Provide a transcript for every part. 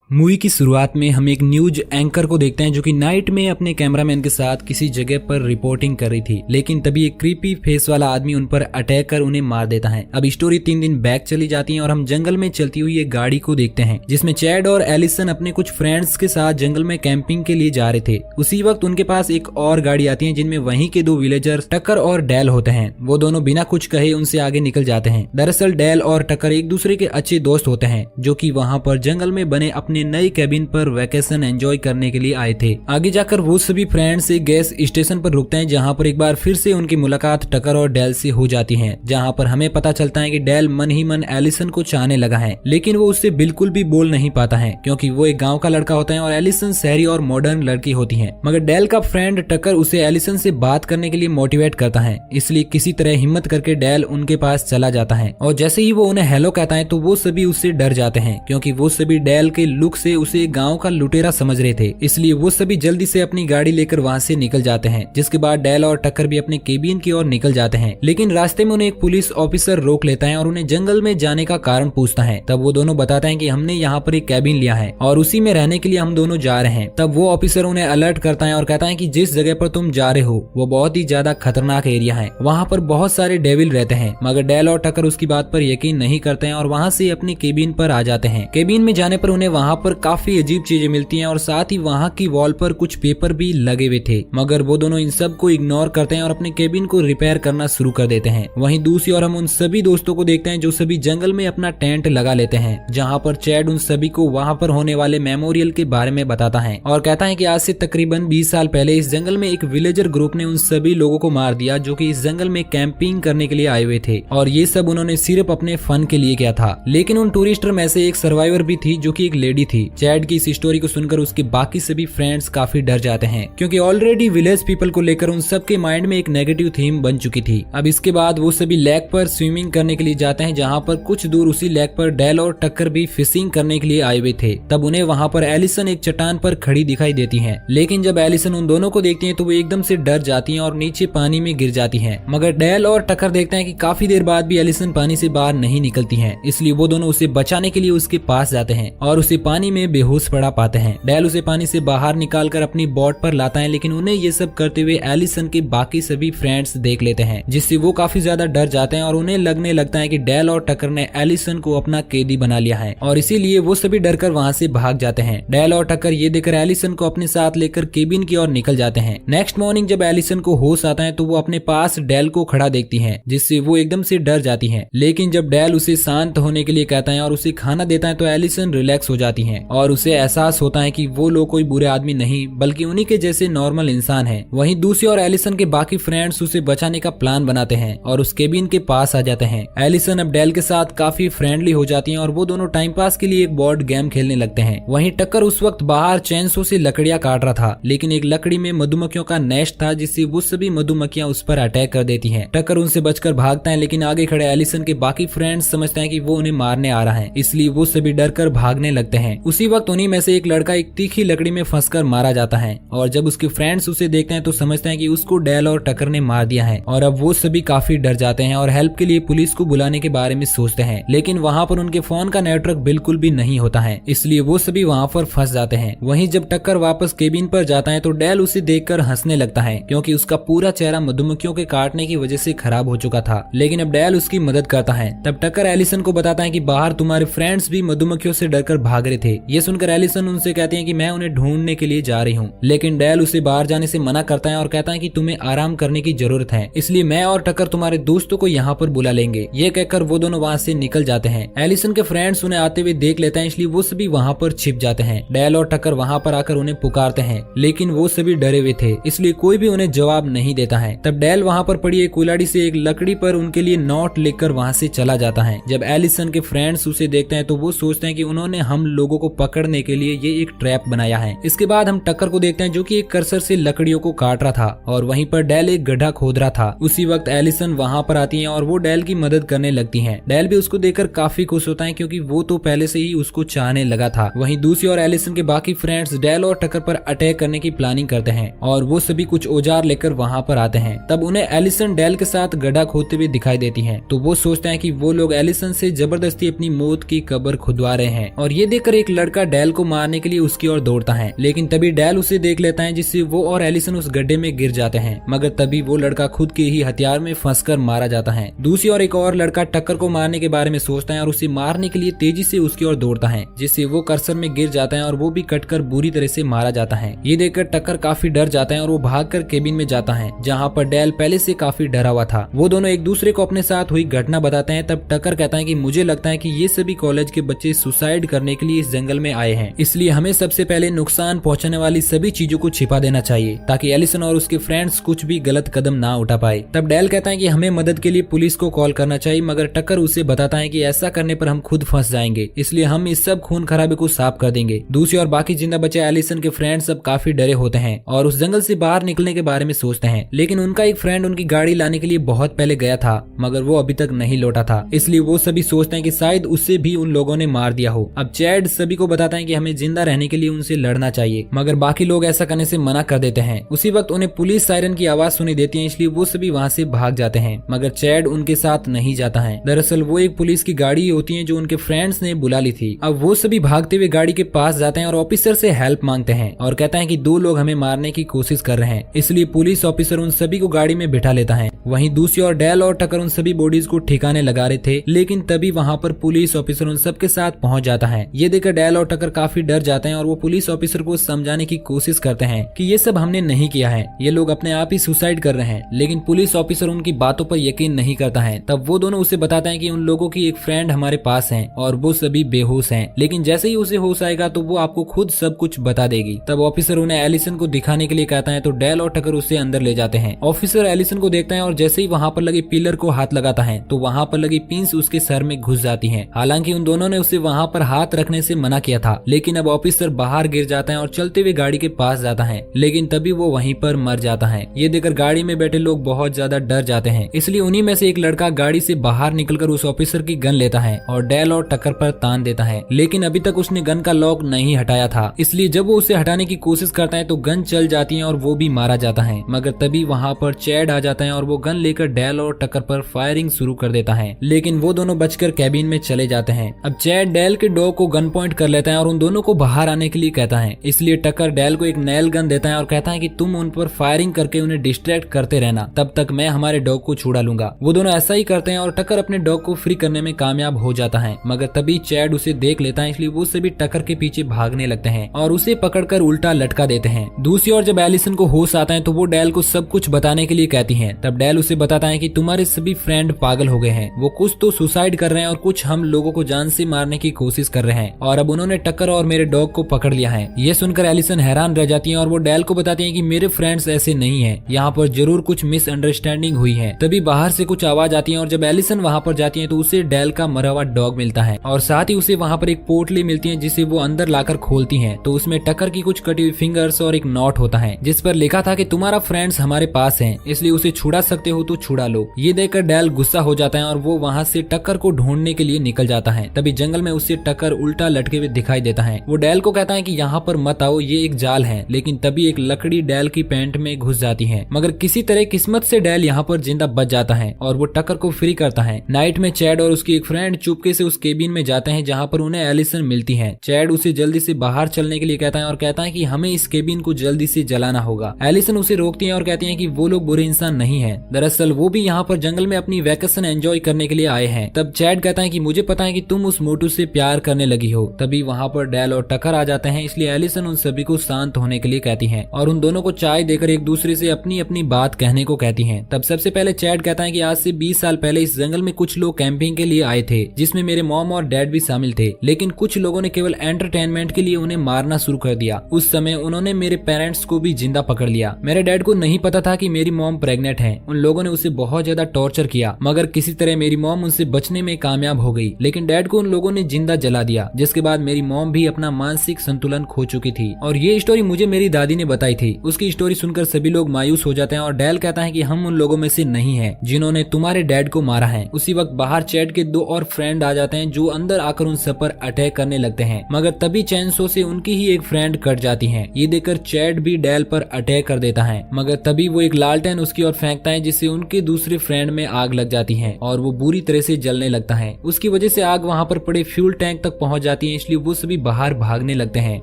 Movie की शुरुआत में हम एक न्यूज एंकर को देखते हैं जो कि नाइट में अपने कैमरामैन के साथ किसी जगह पर रिपोर्टिंग कर रही थी, लेकिन तभी एक क्रीपी फेस वाला आदमी उन पर अटैक कर उन्हें मार देता है। अब स्टोरी 3 दिन बैक चली जाती है और हम जंगल में चलती हुई एक गाड़ी को देखते हैं जिसमें चैड और एलिसन अपने कुछ फ्रेंड्स के साथ जंगल में कैंपिंग के लिए जा रहे थे। उसी वक्त उनके पास एक और गाड़ी आती है जिनमें वहीं के 2 विलेजर्स टकर और डेल होते हैं। वो दोनों बिना कुछ कहे उनसे आगे निकल जाते हैं। दरअसल डेल और टकर एक दूसरे के अच्छे दोस्त होते हैं जो कि वहाँ पर जंगल में बने अपने नई कैबिन पर वैकेशन एंजॉय करने के लिए आए थे। आगे जाकर वो सभी फ्रेंड्स एक गैस स्टेशन पर रुकते हैं जहाँ पर एक बार फिर से उनकी मुलाकात टकर और डेल से हो जाती है, जहाँ पर हमें पता चलता है कि डेल मन ही मन एलिसन को चाहने लगा है, लेकिन वो उससे बिल्कुल भी बोल नहीं पाता है क्योंकि वो एक गाँव का लड़का होता है और एलिसन शहरी और मॉडर्न लड़की होती है। मगर डेल का फ्रेंड टकर उसे एलिसन से बात करने के लिए मोटिवेट करता है, इसलिए किसी तरह हिम्मत करके डेल उनके पास चला जाता है और जैसे ही वो उन्हें हेलो कहता है तो वो सभी उससे डर जाते हैं क्योंकि वो सभी डेल के लुक से उसे गांव का लुटेरा समझ रहे थे। इसलिए वो सभी जल्दी से अपनी गाड़ी लेकर वहां से निकल जाते हैं, जिसके बाद डेल और टक्कर भी अपने केबिन की ओर निकल जाते हैं। लेकिन रास्ते में उन्हें एक पुलिस ऑफिसर रोक लेता है और उन्हें जंगल में जाने का कारण पूछता है। तब वो दोनों बताते हैं कि हमने यहाँ पर एक कैबिन लिया है और उसी में रहने के लिए हम दोनों जा रहे हैं। तब वो ऑफिसर उन्हें अलर्ट करता है और कहता है कि जिस जगह पर तुम जा रहे हो वो बहुत ही ज्यादा खतरनाक एरिया है, वहाँ पर बहुत सारे डेविल रहते हैं। मगर डेल और टक्कर उसकी बात पर यकीन नहीं करते हैं और वहाँ से अपनी केबिन पर आ जाते हैं। केबिन में जाने पर उन्हें वहाँ पर काफी अजीब चीजें मिलती हैं और साथ ही वहाँ की वॉल पर कुछ पेपर भी लगे हुए थे, मगर वो दोनों इन सब को इग्नोर करते हैं और अपने केबिन को रिपेयर करना शुरू कर देते हैं। वहीं दूसरी ओर हम उन सभी दोस्तों को देखते हैं जो सभी जंगल में अपना टेंट लगा लेते हैं, जहाँ पर चैड उन सभी को वहाँ पर होने वाले मेमोरियल के बारे में बताता है और कहता है कि आज से तकरीबन 20 साल पहले इस जंगल में एक विलेजर ग्रुप ने उन सभी लोगों को मार दिया जो कि इस जंगल में कैंपिंग करने के लिए आए हुए थे और ये सब उन्होंने सिर्फ अपने फन के लिए किया था। लेकिन उन टूरिस्टर में से एक सर्वाइवर भी थी जो कि एक लेडी थी। चैड की इस स्टोरी को सुनकर उसके बाकी सभी फ्रेंड्स काफी डर जाते हैं क्योंकि ऑलरेडी विलेज पीपल को लेकर उन सबके माइंड में एक नेगेटिव थीम बन चुकी थी। अब इसके बाद वो सभी लेक पर स्विमिंग करने के लिए जाते हैं, जहाँ पर कुछ दूर उसी लेक पर डेल और टक्कर भी फिशिंग करने के लिए आए हुए थे। तब उन्हें वहाँ पर एलिसन एक चट्टान पर खड़ी दिखाई देती है, लेकिन जब एलिसन उन दोनों को देखती है तो वो एकदम से डर जाती है और नीचे पानी में गिर जाती है। मगर डेल और टक्कर देखते हैं कि काफी देर बाद भी एलिसन पानी से बाहर नहीं निकलती है, इसलिए वो दोनों उसे बचाने के लिए उसके पास जाते हैं और उसे पानी में बेहोश पड़ा पाते हैं। डेल उसे पानी से बाहर निकालकर अपनी बोट पर लाता है, लेकिन उन्हें ये सब करते हुए एलिसन के बाकी सभी फ्रेंड्स देख लेते हैं, जिससे वो काफी ज्यादा डर जाते हैं और उन्हें लगने लगता है कि डेल और टक्कर ने एलिसन को अपना कैदी बना लिया है और इसीलिए वो सभी डरकर वहाँ से भाग जाते हैं। डेल और टक्कर ये देखकर एलिसन को अपने साथ लेकर केबिन की ओर निकल जाते हैं। नेक्स्ट मॉर्निंग जब एलिसन को होश आता है तो वो अपने पास डेल को खड़ा देखती है, जिससे वो एकदम से डर जाती है। लेकिन जब डेल उसे शांत होने के लिए कहता है और उसे खाना देता है तो एलिसन रिलैक्स हो जाती है और उसे एहसास होता है कि वो लोग कोई बुरे आदमी नहीं बल्कि उन्हीं के जैसे नॉर्मल इंसान है। वहीं दूसरी ओर एलिसन के बाकी फ्रेंड्स उसे बचाने का प्लान बनाते हैं और उस केबिन के पास आ जाते हैं। एलिसन अब डेल के साथ काफी फ्रेंडली हो जाती है और वो दोनों टाइम पास के लिए एक बोर्ड गेम खेलने लगते हैं। वहीं टक्कर उस वक्त बाहर चैनसो से लकड़ियां काट रहा था, लेकिन एक लकड़ी में मधुमक्खियों का नेस्ट था जिससे वो सभी मधुमक्खियां उस पर अटैक कर देती हैं। टक्कर उनसे बचकर भागता है, लेकिन आगे खड़े एलिसन के बाकी फ्रेंड्स समझते हैं कि वो उन्हें मारने आ रहा है, इसलिए वो सभी डरकर भागने लगते हैं। उसी वक्त उन्हीं में से एक लड़का एक तीखी लकड़ी में फंसकर मारा जाता है और जब उसके फ्रेंड्स उसे देखते हैं तो समझते हैं कि उसको डेल और टक्कर ने मार दिया है और अब वो सभी काफी डर जाते हैं और हेल्प के लिए पुलिस को बुलाने के बारे में सोचते हैं, लेकिन वहाँ पर उनके फोन का नेटवर्क बिल्कुल भी नहीं होता है, इसलिए वो सभी वहाँ पर फंस जाते हैं। वहीं जब टक्कर वापस केबिन पर जाता है तो डेल उसे देखकर हंसने लगता है क्योंकि उसका पूरा चेहरा मधुमक्खियों के काटने की वजह से खराब हो चुका था, लेकिन अब डेल उसकी मदद करता है। तब टक्कर एलिसन को बताता है कि बाहर तुम्हारे फ्रेंड्स भी मधुमक्खियों से डरकर भाग रहे थे। ये सुनकर एलिसन उनसे कहती है कि मैं उन्हें ढूंढने के लिए जा रही हूँ, लेकिन डेल उसे बाहर जाने से मना करता है और कहता है कि तुम्हें आराम करने की जरूरत है, इसलिए मैं और टक्कर तुम्हारे दोस्तों को यहाँ पर बुला लेंगे। ये कहकर वो दोनों वहाँ से निकल जाते हैं। एलिसन के फ्रेंड्स उन्हें आते हुए देख लेते हैं, इसलिए वो सभी वहाँ पर छिप जाते हैं। डेल और टक्कर वहाँ पर आकर उन्हें पुकारते हैं, लेकिन वो सभी डरे हुए थे, इसलिए कोई भी उन्हें जवाब नहीं देता है। तब डेल वहाँ पर पड़ी एक कुल्हाड़ी से एक लकड़ी पर उनके लिए नोट लिखकर वहाँ से चला जाता है। जब एलिसन के फ्रेंड्स उसे देखते हैं तो वो सोचते हैं कि उन्होंने हम लोगों को पकड़ने के लिए ये एक ट्रैप बनाया है। इसके बाद हम टक्कर को देखते हैं जो कि एक कर्सर से लकड़ियों को काट रहा था और वहीं पर डेल एक गड्ढा खोद रहा था। उसी वक्त एलिसन वहाँ पर आती है और वो डेल की मदद करने लगती है। डेल भी उसको देखकर काफी खुश होता है क्योंकि वो तो पहले से ही उसको चाहने लगा था। वहीं दूसरी ओर एलिसन के बाकी फ्रेंड्स डेल और टक्कर पर अटैक करने की प्लानिंग करते हैं और वो सभी कुछ औजार लेकर वहाँ पर आते हैं। तब उन्हें एलिसन डेल के साथ गड्ढा खोदते हुए दिखाई देती है, तो वो सोचते हैं कि वो लोग एलिसन से जबरदस्ती अपनी मौत की कब्र खुदवा रहे हैं और ये देखकर एक लड़का डेल को मारने के लिए उसकी ओर दौड़ता है, लेकिन तभी डेल उसे देख लेता है, जिससे वो और एलिसन उस गड्ढे में गिर जाते हैं। मगर तभी वो लड़का खुद के ही हथियार में फंसकर मारा जाता है। दूसरी ओर एक और लड़का टक्कर को मारने के बारे में सोचता है और उसे मारने के लिए तेजी से उसकी ओर दौड़ता है, जिससे वो कर्सर में गिर जाता है और वो भी कटकर बुरी तरह से मारा जाता है। ये देखकर टक्कर काफी डर जाता है और वो भागकर केबिन में जाता है, जहाँ पर डेल पहले से काफी डरा हुआ था। वो दोनों एक दूसरे को अपने साथ हुई घटना बताते हैं। तब टक्कर कहता है कि मुझे लगता है कि ये सभी कॉलेज के बच्चे सुसाइड करने के लिए इस जंगल में आए हैं, इसलिए हमें सबसे पहले नुकसान पहुंचाने वाली सभी चीजों को छिपा देना चाहिए, ताकि एलिसन और उसके फ्रेंड्स कुछ भी गलत कदम ना उठा पाए। तब डेल कहता है कि हमें मदद के लिए पुलिस को कॉल करना चाहिए, मगर टक्कर उसे बताता है कि ऐसा करने पर हम खुद फंस जाएंगे, इसलिए हम इस सब खून खराबे को साफ कर देंगे। दूसरी ओर बाकी जिंदा बचे एलिसन के फ्रेंड्स सब काफी डरे होते हैं और उस जंगल से बाहर निकलने के बारे में सोचते हैं, लेकिन उनका एक फ्रेंड उनकी गाड़ी लाने के लिए बहुत पहले गया था, मगर वो अभी तक नहीं लौटा था, इसलिए वो सभी सोचते हैं कि शायद उससे भी उन लोगों ने मार दिया हो। अब चैड सभी को बताता है कि हमें जिंदा रहने के लिए उनसे लड़ना चाहिए, मगर बाकी लोग ऐसा करने से मना कर देते हैं। उसी वक्त उन्हें पुलिस सायरन की आवाज सुनी देती है, इसलिए वो सभी वहाँ से भाग जाते हैं, मगर चैड उनके साथ नहीं जाता है। दरअसल वो एक पुलिस की गाड़ी होती है जो उनके फ्रेंड्स ने बुला ली थी। अब वो सभी भागते हुए गाड़ी के पास जाते हैं और ऑफिसर से हेल्प मांगते हैं और कहता है कि 2 लोग हमें मारने की कोशिश कर रहे हैं, इसलिए पुलिस ऑफिसर उन सभी को गाड़ी में बिठा लेता है। वहीं दूसरी ओर डेल और टक्कर उन सभी बॉडीज को ठिकाने लगा रहे थे, लेकिन तभी वहाँ पर पुलिस ऑफिसर उन सबके साथ पहुंच जाता है। ये देखकर डेल और टक्कर काफी डर जाते हैं और वो पुलिस ऑफिसर को समझाने की कोशिश करते हैं कि ये सब हमने नहीं किया है, ये लोग अपने आप ही सुसाइड कर रहे हैं, लेकिन पुलिस ऑफिसर उनकी बातों पर यकीन नहीं करता है। तब वो दोनों उसे बताते हैं कि उन लोगों की एक फ्रेंड हमारे पास है और वो सभी बेहोश हैं, लेकिन जैसे ही उसे होश आएगा तो वो आपको खुद सब कुछ बता देगी। तब ऑफिसर उन्हें एलिसन को दिखाने के लिए कहता है, तो डेल और टक्कर उसे अंदर ले जाते हैं। ऑफिसर एलिसन को देखता है और जैसे ही वहाँ पर लगे पिलर को हाथ लगाता है तो वहाँ पर लगी पिंस उसके सर में घुस जाती हैं। हालांकि उन दोनों ने उसे वहाँ पर हाथ रखने से मना किया था, लेकिन अब ऑफिसर बाहर गिर जाता है और चलते हुए गाड़ी के पास जाता है, लेकिन तभी वो वहीं पर मर जाता है। ये देखकर गाड़ी में बैठे लोग बहुत ज्यादा डर जाते हैं, इसलिए उन्हीं में से एक लड़का गाड़ी से बाहर निकलकर उस ऑफिसर की गन लेता है और डेल और टक्कर पर तान देता है, लेकिन अभी तक उसने गन का लॉक नहीं हटाया था, इसलिए जब वो उसे हटाने की कोशिश करता है तो गन चल जाती है और वो भी मारा जाता है। मगर तभी वहाँ पर चैड आ जाता है और वो गन लेकर डेल और टक्कर पर फायरिंग शुरू कर देता है, लेकिन वो दोनों बचकर कैबिन में चले जाते हैं। अब चैड डेल के डॉग को गन पॉइंट कर लेता है और उन दोनों को बाहर आने के लिए कहता है, इसलिए टक्कर डेल को एक नेल गन देता है और कहता है कि तुम उन पर फायरिंग करके उन्हें डिस्ट्रैक्ट करते रहना, तब तक मैं हमारे डॉग को छुड़ा लूंगा। वो दोनों ऐसा ही करते हैं और टक्कर अपने डॉग को फ्री करने में कामयाब हो जाता है, मगर तभी चैड उसे देख लेता है, इसलिए वो सभी टक्कर के पीछे भागने लगते हैं और उसे पकड़कर उल्टा लटका देते हैं। दूसरी ओर जब एलिसन को होश आता है तो वो डेल को सब कुछ बताने के लिए कहती है। तब डेल उसे बताता है कि तुम्हारे सभी फ्रेंड पागल हो गए हैं, वो कुछ तो सुसाइड कर रहे हैं और कुछ हम लोगों को जान से मारने की कोशिश कर रहे हैं, और अब उन्होंने टक्कर और मेरे डॉग को पकड़ लिया है। ये सुनकर एलिसन हैरान रह जाती है और वो डेल को बताती है कि मेरे फ्रेंड्स ऐसे नहीं है, यहाँ पर जरूर कुछ मिसअंडरस्टैंडिंग हुई है। तभी बाहर से कुछ आवाज आती है और जब एलिसन वहाँ पर जाती है तो उसे डेल का मरा हुआ डॉग मिलता है और साथ ही उसे वहाँ पर एक पोटली मिलती है जिसे वो अंदर लाकर खोलती है तो उसमें टक्कर की कुछ कटी हुई फिंगर्स और एक नोट होता है जिस पर लिखा था कि तुम्हारा फ्रेंड्स हमारे पास है, इसलिए उसे छुड़ा सकते हो तो छुड़ा लो। ये देखकर डेल गुस्सा हो जाता है और वो वहाँ से टक्कर को ढूंढने के लिए निकल जाता है। तभी जंगल में उसे टक्कर उल्टा लटके हुए दिखाई देता है। वो डेल को कहता है कि यहाँ पर मत आओ, ये एक जाल है, लेकिन तभी एक लकड़ी डेल की पैंट में घुस जाती है, मगर किसी तरह किस्मत से डेल यहाँ पर जिंदा बच जाता है और वो टक्कर को फ्री करता है। नाइट में चैड और उसकी एक फ्रेंड चुपके से उस केबिन में जाते हैं जहाँ पर उन्हें एलिसन मिलती है। चैड उसे जल्दी से बाहर चलने के लिए कहता है और कहता है कि हमें इस केबिन को जल्दी से जलाना होगा। एलिसन उसे रोकती है और कहती है कि वो लोग बुरे इंसान नहीं है, दरअसल वो भी यहाँ पर जंगल में अपनी वैकेशन एंजॉय करने के लिए आए हैं। तब चैड कहता है कि मुझे पता है कि तुम उस मोटू से प्यार करने लगी हो। तभी वहाँ पर डेल और टक्कर आ जाते हैं, इसलिए एलिसन उन सभी को शांत होने के लिए कहती है और उन दोनों को चाय देकर एक दूसरे से अपनी अपनी बात कहने को कहती है। तब सबसे पहले चैड कहता है कि आज से 20 साल पहले इस जंगल में कुछ लोग कैंपिंग के लिए आए थे, जिसमें मेरे मॉम और डैड भी शामिल थे, लेकिन कुछ लोगों ने केवल एंटरटेनमेंट के लिए उन्हें मारना शुरू कर दिया। उस समय उन्होंने मेरे पेरेंट्स को भी जिंदा पकड़ लिया। मेरे डैड को नहीं पता था कि मेरी मॉम प्रेग्नेंट है। उन लोगों ने उसे बहुत ज्यादा टॉर्चर किया, मगर किसी तरह मेरी मॉम उनसे बचने में कामयाब हो गई, लेकिन डैड को उन लोगों ने जिंदा जला दिया, जिसके बाद मेरी मॉम भी अपना मानसिक संतुलन खो चुकी थी। और ये स्टोरी मुझे मेरी दादी ने बताई थी। उसकी स्टोरी सुनकर सभी लोग मायूस हो जाते हैं और डेल कहता है कि हम उन लोगों में से नहीं है जिन्होंने तुम्हारे डैड को मारा है। उसी वक्त बाहर चैड के 2 और फ्रेंड आ जाते हैं जो अंदर आकर उन सब पर अटैक करने लगते हैं, मगर तभी चैनसो से उनकी ही एक फ्रेंड कट जाती है। ये देखकर चैड भी डेल पर अटैक कर देता है, मगर तभी वो एक लालटेन उसकी ओर फेंकता है जिससे उनके दूसरे फ्रेंड में आग लग जाती है और वो बुरी तरह से जलने लगता है। उसकी वजह से आग वहाँ पर पड़े फ्यूल टैंक तक पहुँच जाती है, इसलिए वो सभी बाहर भागने लगते हैं।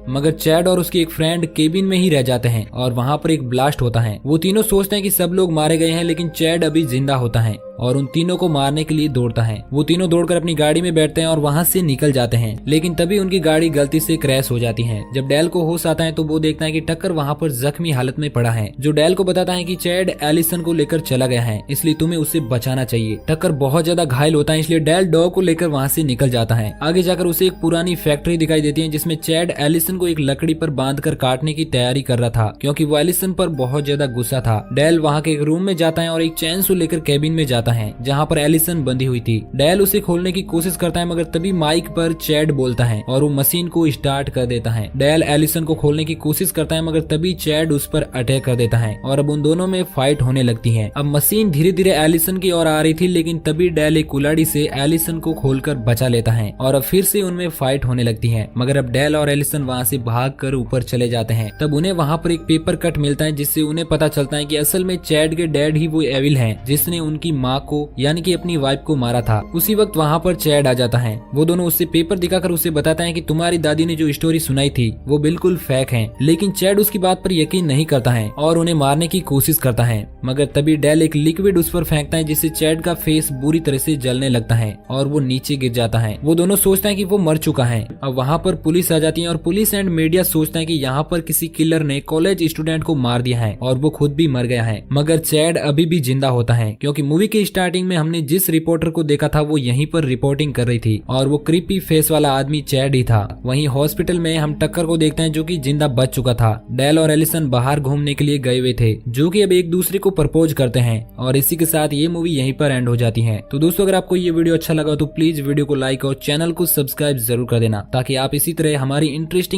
मगर चैड और उसकी एक फ्रेंड केबिन में ही रह जाते हैं और वहाँ पर एक ब्लास्ट होता है। वो तीनों सोचते हैं कि सब लोग मारे गए हैं, लेकिन चैड अभी जिंदा होता है और उन तीनों को मारने के लिए दौड़ता है। वो तीनों दौड़कर अपनी गाड़ी में बैठते हैं और वहाँ से निकल जाते हैं, लेकिन तभी उनकी गाड़ी गलती से क्रैश हो जाती है। जब डेल को होश आता है तो वो देखता है कि टक्कर वहाँ पर जख्मी हालत में पड़ा है, जो डेल को बताता है कि चैड एलिसन को लेकर चला गया है, इसलिए तुम्हें उसे बचाना चाहिए। टक्कर बहुत ज्यादा घायल होता है, इसलिए डेल डॉग को लेकर वहाँ से निकल जाता है। आगे जाकर उसे एक पुरानी फैक्ट्री दिखाई देती है, जिसमें चैड एलिसन को एक लकड़ी पर बांधकर काटने की तैयारी कर रहा था, क्योंकि वो एलिसन पर बहुत ज्यादा गुस्सा था। डेल वहाँ के एक रूम में जाता है और एक चैनसो लेकर केबिन में जाता है, जहाँ पर एलिसन बंधी हुई थी। डेल उसे खोलने की कोशिश करता है, मगर तभी माइक पर चैड बोलता है और वो मशीन को स्टार्ट कर देता है। डेल एलिसन को खोलने की कोशिश करता है, मगर तभी चैड उस पर अटैक कर देता है और अब उन दोनों में फाइट होने लगती है। अब मशीन धीरे धीरे एलिसन की ओर आ रही थी, लेकिन तभी डेल एक कुल्हाड़ी से एलिसन को खोलकर बचा लेता है और अब फिर से उनमें फाइट होने लगती है। मगर अब डेल और एलिसन वहाँ से भागकर ऊपर चले जाते हैं। तब उन्हें वहाँ पर एक पेपर कट मिलता है, जिससे उन्हें पता चलता है कि असल में चैड के डैड ही वो एविल है, जिसने उनकी माँ को यानी कि अपनी वाइफ को मारा था। उसी वक्त वहाँ पर चैड आ जाता है। वो दोनों उससे पेपर दिखाकर उसे बताते हैं कि तुम्हारी दादी ने जो स्टोरी सुनाई थी वो बिल्कुल फेक है, लेकिन चैड उसकी बात पर यकीन नहीं करता है और उन्हें मारने की कोशिश करता है। मगर तभी डेल एक लिक्विड उस पर फेंकता है, जिससे चैड का फेस बुरी तरह से जलने लगता है और वो नीचे गिर जाता है। वो दोनों सोचते हैं कि वो मर चुका है। अब वहाँ पर पुलिस आ जाती है और पुलिस एंड मीडिया सोचता है कि यहाँ पर किसी किलर ने कॉलेज स्टूडेंट को मार दिया है और वो खुद भी मर गया है। मगर चैड अभी भी जिंदा होता है, क्योंकि मूवी के स्टार्टिंग में हमने जिस रिपोर्टर को देखा था वो यहीं पर रिपोर्टिंग कर रही थी और वो क्रीपी फेस वाला आदमी चैड ही था। वहीं हॉस्पिटल में हम टक्कर को देखते हैं, जो कि जिंदा बच चुका था। डेल और एलिसन बाहर घूमने के लिए गए हुए थे, जो कि अब एक दूसरे को प्रपोज करते हैं और इसी के साथ ये मूवी यहीं पर एंड हो जाती है। तो दोस्तों, अगर आपको ये वीडियो अच्छा लगा तो प्लीज वीडियो को लाइक और चैनल को सब्सक्राइब जरूर कर देना, ताकि आप इसी तरह हमारी इंटरेस्टिंग